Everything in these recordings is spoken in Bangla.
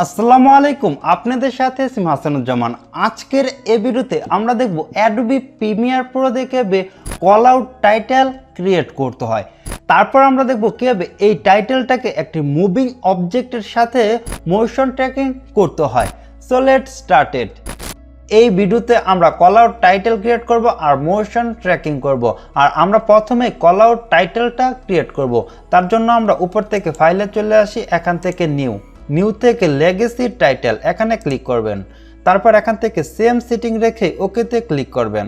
আসসালামু আলাইকুম, আপনাদের সাথে আছি হাসান জামান। আজকের এই ভিডিওতে আমরা দেখব অ্যাডোবি প্রিমিয়ার প্রো দিয়ে কিভাবে কল আউট টাইটেল ক্রিয়েট করতে হয়। তারপর আমরা দেখব কিভাবে এই টাইটেলটাকে একটি মুভিং অবজেক্টের সাথে মোশন ট্র্যাকিং করতে হয়। So let's started. এই ভিডিওতে আমরা কল আউট টাইটেল ক্রিয়েট করব আর মোশন ট্র্যাকিং করব। আর আমরা প্রথমে কল আউট টাইটেলটা ক্রিয়েট করব। তার জন্য আমরা উপর থেকে ফাইলে চলে আসি, এখান থেকে নিউ থেকে লেগেসি টাইটেল এখানে ক্লিক করবেন। তারপর এখান থেকে সেম সেটিং রেখে ওকেতে ক্লিক করবেন।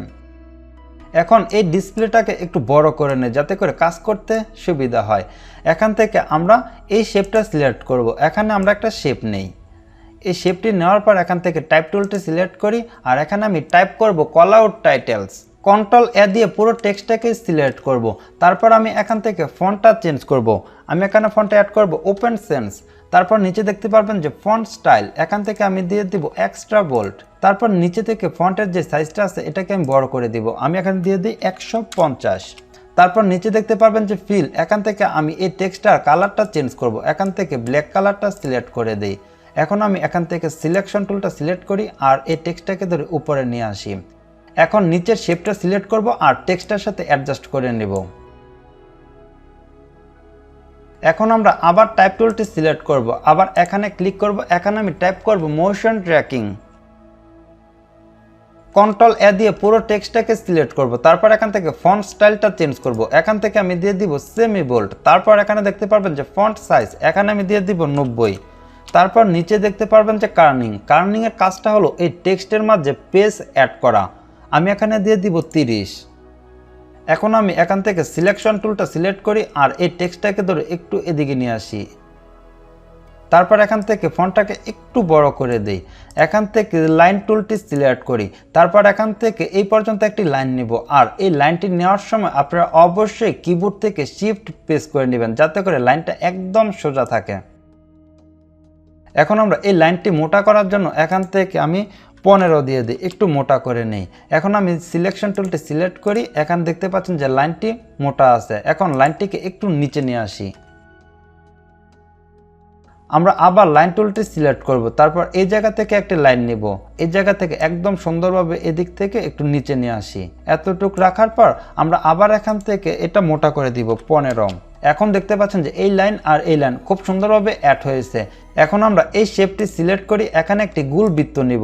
এখন এই ডিসপ্লেটাকে একটু বড় করে নেই যাতে করে কাজ করতে সুবিধা হয়। এখান থেকে আমরা এই শেপটা সিলেক্ট করব। এখানে আমরা একটা শেপ নেই। এই শেপটি নেওয়ার পর এখান থেকে টাইপ টুলটি সিলেক্ট করি আর এখানে আমি টাইপ করব কল আউট টাইটেলস। কন্ট্রোল এ দিয়ে পুরো টেক্সটটাকে সিলেক্ট করব। তারপর আমি এখান থেকে ফন্টটা চেঞ্জ করব। আমি এখানে ফন্টে অ্যাড করব ওপেন সেন্স। তারপর নিচে দেখতে পারবেন যে ফন্ট স্টাইল, এখান থেকে আমি দিয়ে দিব এক্সট্রা বোল্ড। তারপর নিচে থেকে ফন্টের যে সাইজটা আছে এটাকে আমি বড় করে দিব। আমি এখানে দিয়ে দিই 150। তারপর নিচে দেখতে পারবেন যে ফিল, এখান থেকে আমি এই টেক্সটার কালারটা চেঞ্জ করব। এখান থেকে ব্ল্যাক কালারটা সিলেক্ট করে দিই। এখন আমি এখান থেকে সিলেকশন টুলটা সিলেক্ট করি আর এই টেক্সটটাকে ধরে উপরে নিয়ে আসি। এখন নিচের শেপটা সিলেক্ট করব আর টেক্সটার সাথে অ্যাডজাস্ট করে নেব। এখন আমরা আবার টাইপ টুলটি সিলেক্ট করব, আবার এখানে ক্লিক করব। এখানে আমি টাইপ করব মোশন ট্র্যাকিং। কন্ট্রোল এ দিয়ে পুরো টেক্সটটাকে সিলেক্ট করব। তারপর এখান থেকে ফন্ট স্টাইলটা চেঞ্জ করব। এখান থেকে আমি দিয়ে দিব সেমি বোল্ড। তারপর এখানে দেখতে পারবেন যে ফন্ট সাইজ, এখানে আমি দিয়ে দিব 90। তারপর নিচে দেখতে পারবেন যে কার্নিং এর কাজটা হলো এই টেক্সটের মাঝে পেজ অ্যাড করা। আমি এখানে দিয়ে দিব 30। এখন আমি এখান থেকে সিলেকশন টুলটা সিলেক্ট করি আর এই টেক্সটটাকে ধরে একটু এদিকে নিয়ে আসি। তারপর এখান থেকে ফন্টটাকে একটু বড় করে দেই। এখান থেকে লাইন টুলটি সিলেক্ট করি। তারপর এখান থেকে এই পর্যন্ত একটি লাইন নিব আর এই লাইনটি নেওয়ার সময় আপনারা অবশ্যই কিবোর্ড থেকে শিফট প্রেস করে নেবেন যাতে করে লাইনটা একদম সোজা থাকে। এখন আমরা এই লাইনটি মোটা করার জন্য এখান থেকে আমি 15 দিয়ে দিই, একটু মোটা করে নেই। এখন আমি সিলেকশন টুলটি সিলেক্ট করি। এখন দেখতে পাচ্ছেন যে লাইনটি মোটা আছে। এখন লাইনটিকে একটু নিচে নিয়ে আসি। আমরা আবার লাইন টুলটি সিলেক্ট করব। তারপর এই জায়গা থেকে একটি লাইন নিব। এই জায়গা থেকে একদম সুন্দরভাবে এদিক থেকে একটু নিচে নিয়ে আসি। এতটুকু রাখার পর আমরা আবার এখান থেকে এটা মোটা করে দিব 15। এখন দেখতে পাচ্ছেন যে এই লাইন আর এই লাইন খুব সুন্দরভাবে অ্যাড হয়েছে। এখন আমরা এই শেপটি সিলেক্ট করি, এখানে একটি গোল বৃত্ত নিব।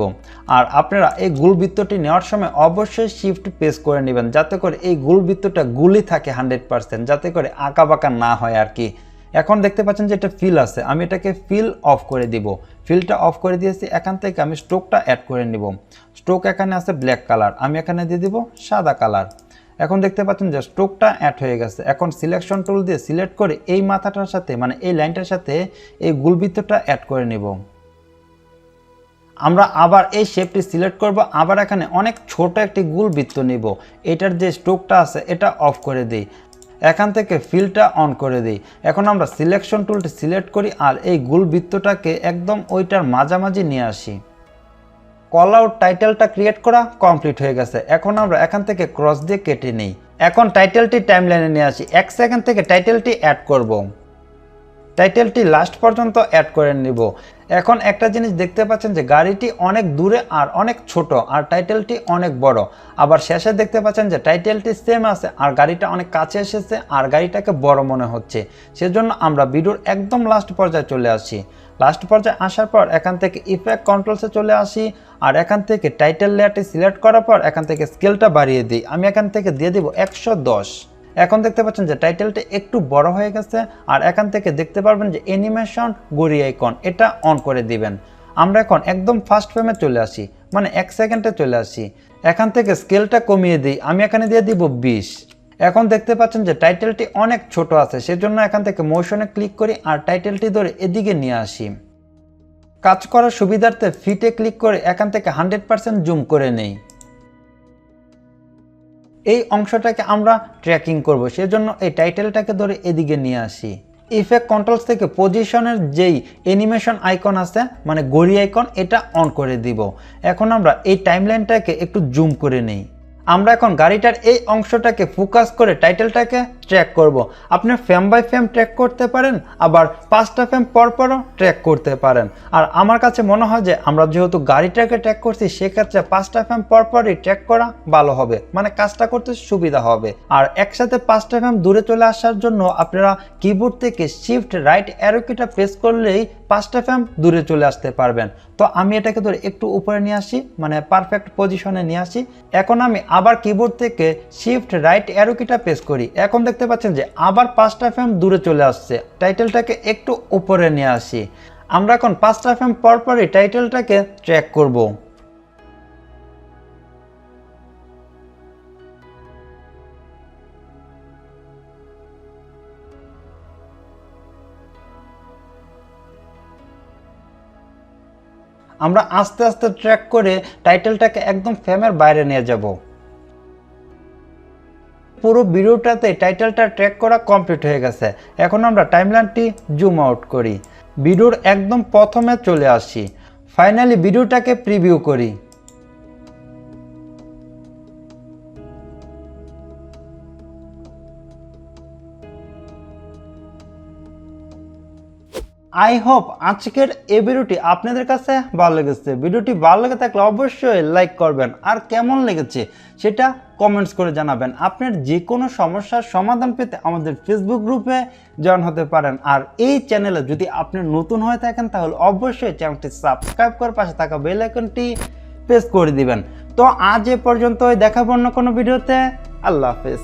আর আপনারা এই গোল বৃত্তটি নেওয়ার সময় অবশ্যই শিফট প্রেস করে নেবেন যাতে করে এই গোল বৃত্তটা গুলি থাকে 100%, যাতে করে আঁকা বাঁকা না হয় আর কি। এখন দেখতে পাচ্ছেন যে এটা ফিল আছে, আমি এটাকে ফিল অফ করে দিব। ফিলটা অফ করে দিয়েছি। এখান থেকে আমি স্ট্রোকটা অ্যাড করে নিব। স্ট্রোক এখানে আছে ব্ল্যাক কালার, আমি এখানে দিয়ে দিব সাদা কালার। এখন দেখতে পাচ্ছেন যে স্ট্রোকটা অ্যাড হয়ে গেছে। এখন সিলেকশন টুল দিয়ে সিলেক্ট করে এই মাথাটার সাথে মানে এই লাইনটার সাথে এই গোলবৃত্তটা অ্যাড করে নেব। আমরা আবার এই শেপটি সিলেক্ট করব। আবার এখানে অনেক ছোট একটি গোলবৃত্ত নিব। এটার যে স্ট্রোকটা আছে এটা অফ করে দিই। এখান থেকে ফিলটা অন করে দিই। এখন আমরা সিলেকশন টুলটি সিলেক্ট করি আর এই গোলবৃত্তটাকে একদম ওইটার মাঝামাঝি নিয়ে আসি। কল আউট টাইটেলটা ক্রিয়েট করা কমপ্লিট হয়ে গেছে। এখন আমরা এখান থেকে ক্রস দিয়ে কেটে নিই। এখন টাইটেলটি টাইমলাইনে নিয়ে আসি। 1 সেকেন্ড থেকে টাইটেলটি অ্যাড করব। টাইটেলটি লাস্ট পর্যন্ত অ্যাড করে নিব। এখন একটা জিনিস দেখতে পাচ্ছেন যে গাড়িটি অনেক দূরে আর অনেক ছোট আর টাইটেলটি অনেক বড়। আবার শেষে দেখতে পাচ্ছেন যে টাইটেলটি সেম আছে আর গাড়িটা অনেক কাছে এসেছে আর গাড়িটাকে বড় মনে হচ্ছে। সেজন্য আমরা ভিডিওর একদম লাস্ট পর্যায়ে চলে আসি। লাস্ট পর্যায়ে আসার পর এখান থেকে ইফেক্ট কন্ট্রোলসে চলে আসি আর এখান থেকে টাইটেল লেয়ারটি সিলেক্ট করার পর এখান থেকে স্কেলটা বাড়িয়ে দিই। আমি এখান থেকে দিয়ে দিব 110। এখন দেখতে পাচ্ছেন যে টাইটেলটা একটু বড় হয়ে গেছে আর এখান থেকে দেখতে পারবেন যে অ্যানিমেশন ঘড়ি আইকন এটা অন করে দিবেন। আমরা এখন একদম ফার্স্ট ফ্রেমে চলে আসি, মানে 1 সেকেন্ডে চলে আসি। এখান থেকে স্কেলটা কমিয়ে দিই, আমি এখানে দিয়ে দিব 20। এখন দেখতে পাচ্ছেন যে টাইটেলটি অনেক ছোট আছে, সেজন্য এখান থেকে মোশনে ক্লিক করি আর টাইটেলটি ধরে এদিকে নিয়ে আসি। কাজ করার সুবিধার্থে ফিটে ক্লিক করে এখান থেকে 100% জুম করে নেই। এই অংশটাকে আমরা ট্র্যাকিং করব, সেজন্য এই টাইটেলটাকে ধরে এদিকে নিয়ে আসি। ইফেক্ট কন্ট্রোলস থেকে পজিশনের যেই অ্যানিমেশন আইকন আছে মানে ঘড়ি আইকন এটা অন করে দিব। এখন আমরা এই টাইমলাইনটাকে একটু জুম করে নেই। আমরা এখন গাড়িটার এই অংশটাকে ফোকাস করে টাইটেলটাকে ট্র্যাক করব। আপনি ফ্রেম বাই ফ্রেম ট্র্যাক করতে পারেন, আবার 5টা ফ্রেম পরপরও ট্র্যাক করতে পারেন। আর আমার কাছে মনে হয় যে আমরা যেহেতু গাড়িটাকে ট্র্যাক করছি সেক্ষেত্রে 5টা ফ্রেম পরপরই ট্র্যাক করা ভালো হবে, মানে কাজটা করতে সুবিধা হবে। আর একসাথে 5টা ফ্রেম দূরে চলে আসার জন্য আপনারা কিবোর্ড থেকে শিফট রাইট অ্যারো কিটা প্রেস করলেই 5টা ফ্রেম দূরে চলে আসতে পারবেন। তো আমি এটাকে ধরে একটু উপরে নিয়ে আসি, মানে পারফেক্ট পজিশনে নিয়ে আসি। এখন আমি আবার কিবোর্ড থেকে শিফট রাইট অ্যারো কিটা প্রেস করি। এখন দেখতে পাচ্ছেন যে আবার 5টা ফ্রেম দূরে চলে আসছে। টাইটেলটাকে একটু উপরে নিয়ে আসি। আমরা এখন 5টা ফ্রেম পরপরই টাইটেলটাকে ট্র্যাক করব। আমরা আস্তে আস্তে ট্র্যাক করে টাইটেলটাকে একদম ফ্রেমের বাইরে নিয়ে যাব। পুরো ভিডিওটাতে টাইটেলটা ট্র্যাক করা কমপ্লিট হয়ে গেছে। এখন আমরা টাইমলাইনটি জুম আউট করি, ভিডিওর একদম প্রথমে চলে আসি। ফাইনালি ভিডিওটাকে প্রিভিউ করি। আই হোপ আজকের এই ভিডিওটি আপনাদের কাছে ভালো লেগেছে। ভিডিওটি ভালো লেগে থাকলে অবশ্যই লাইক করবেন, আর কেমন লেগেছে সেটা কমেন্টস করে জানাবেন। আপনার যে কোনো সমস্যার সমাধান পেতে আমাদের ফেসবুক গ্রুপে জয়েন হতে পারেন। আর এই চ্যানেলে যদি আপনি নতুন হয়ে থাকেন তাহলে অবশ্যই চ্যানেলটি সাবস্ক্রাইব করে পাশে থাকা বেল আইকনটি প্রেস করে দিবেন। তো আজ এ পর্যন্তই, দেখাবো অন্য কোনো ভিডিওতে। আল্লাহ হাফেজ।